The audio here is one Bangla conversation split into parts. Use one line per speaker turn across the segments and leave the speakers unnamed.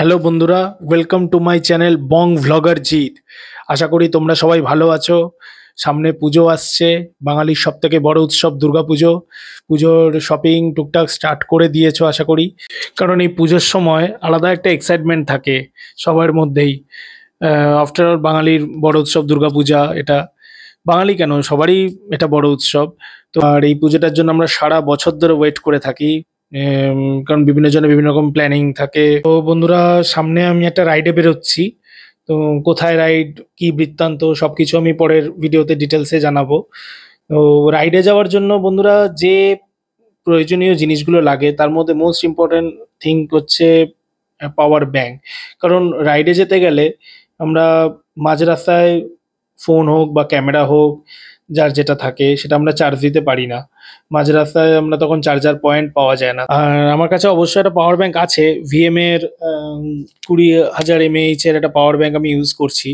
হ্যালো বন্ধুরা, welcome to my channel Bong vlogger Jeet. আশা করি তোমরা সবাই ভালো আছো। সামনে পুজো আসছে, বাঙালির সব থেকে বড় উৎসব দুর্গাপুজো। পুজোর শপিং টুকটাক স্টার্ট করে দিয়েছো আশা করি, কারণ এই পুজোর সময় আলাদা একটা এক্সাইটমেন্ট থাকে সবার মধ্যেই। আফটার অল বাঙালির বড় উৎসব দুর্গাপূজা, এটা বাঙালি কেন, সবারই এটা বড় উৎসব। তো আর এই পুজোটার জন্য আমরা সারা বছর ধরে ওয়েট করে থাকি। কারণ বিভিন্ন জনের বিভিন্ন রকম প্ল্যানিং থাকে। তো বন্ধুরা, সামনে আমি একটা রাইডে বেরোচ্ছি। তো কোথায় রাইড, কি বৃত্তান্ত, সবকিছু আমি পরের ভিডিওতে ডিটেলসে জানাবো। তো রাইডে যাওয়ার জন্য বন্ধুরা যে প্রয়োজনীয় জিনিসগুলো লাগে তার মধ্যে মোস্ট ইম্পর্টেন্ট থিং হচ্ছে পাওয়ার ব্যাংক। কারণ রাইডে যেতে গেলে আমরা মাঝ রাস্তায় ফোন হোক বা ক্যামেরা হোক, যার যেটা থাকে সেটা আমরা চার্জ দিতে পারি না। মাঝ রাস্তায় আমরা তখন চার্জার পয়েন্ট পাওয়া যায় না। আর আমার কাছে অবশ্যই একটা পাওয়ার ব্যাংক আছে, ভিএম এর 20,000 mAh এর একটা পাওয়ার ব্যাংক আমি ইউজ করছি।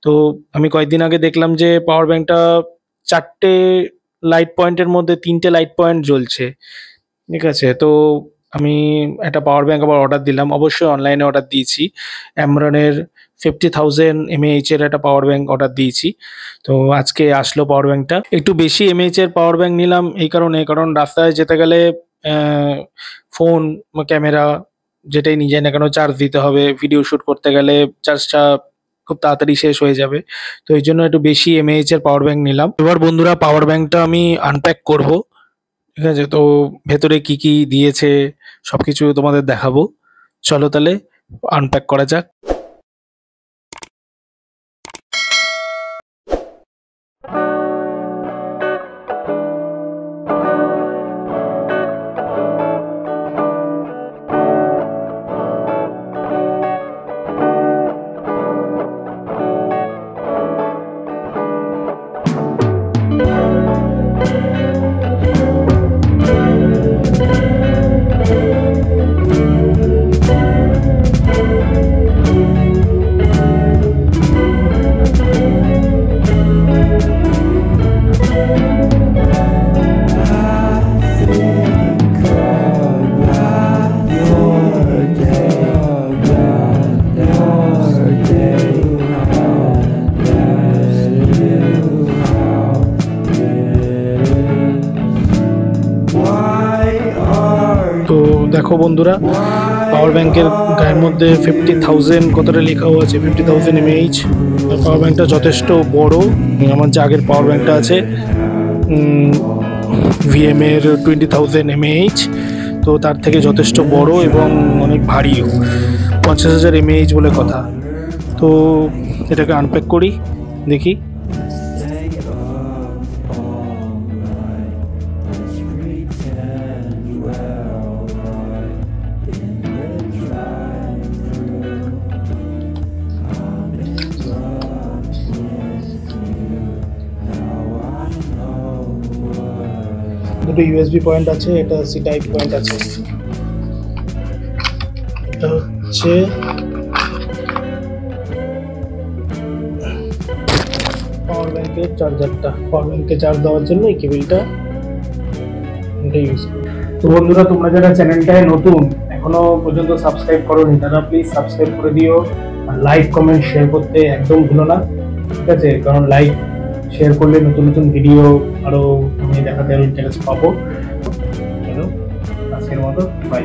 তো আমি কয়েকদিন আগে দেখলাম যে পাওয়ার ব্যাংকটা 4টে লাইট পয়েন্টের মধ্যে 3টে লাইট পয়েন্ট জ্বলছে। ঠিক আছে, তো আমি একটা পাওয়ার ব্যাংক আবার অর্ডার দিলাম, অবশ্যই অনলাইনে অর্ডার দিয়েছি। অ্যামরনের 50,000 mAh এর একটা পাওয়ার ব্যাংক অর্ডার দিয়েছি। তো আজকে আসলো পাওয়ার ব্যাংকটা। একটু বেশি এমএইচ এর পাওয়ার ব্যাংক নিলাম এই কারণে, কারণ রাস্তায় যেতে গেলে ফোন বা ক্যামেরা যেটাই নিয়ে যাই না কেন চার্জ দিতে হবে। ভিডিও শ্যুট করতে গেলে চার্জটা খুব তাড়াতাড়ি শেষ হয়ে যাবে। তো এই জন্য একটু বেশি এমএইচ এর পাওয়ার ব্যাংক নিলাম। এবার বন্ধুরা, পাওয়ার ব্যাংকটা আমি আনপ্যাক করব। ঠিক আছে, তো ভেতরে কি কি দিয়েছে সবকিছু তোমাদের দেখাবো। চলো তাহলে আনপ্যাক করা যাক। তো দেখো বন্ধুরা, পাওয়ার ব্যাংকের গায়ের মধ্যে 50,000 কথাটা লেখাও আছে, 50,000 mAh। পাওয়ার ব্যাংকটা যথেষ্ট বড়। আমার যে আগের পাওয়ার ব্যাংকটা আছে ভিএম এর 20,000 mAh, তো তার থেকে যথেষ্ট বড় এবং অনেক ভারীও, 50,000 mAh বলে কথা। তো এটাকে আনপ্যাক করি, দেখি। দুটো ইউএসবি পয়েন্ট আছে, এটা সি টাইপ পয়েন্ট আছে। এটা হচ্ছে পাওয়ার ব্যাংকের চার্জারটা। পাওয়ার ব্যাংকে চার্জ দেওয়ার জন্য এই কেবলটা এটা ইউজ করি। তো বন্ধুরা, তোমরা যারা চ্যানেলটায় নতুন, এখনো পর্যন্ত সাবস্ক্রাইব করোনি, তারা প্লিজ সাবস্ক্রাইব করে দিও। আর লাইক কমেন্ট শেয়ার করতে একদম ভুলো না, ঠিক আছে? কারণ লাইক শেয়ার করলে নতুন নতুন ভিডিও আরো আমি দেখাতে আরো ইন্টারেস্ট পাবো। চলো আজকের মতো বাই।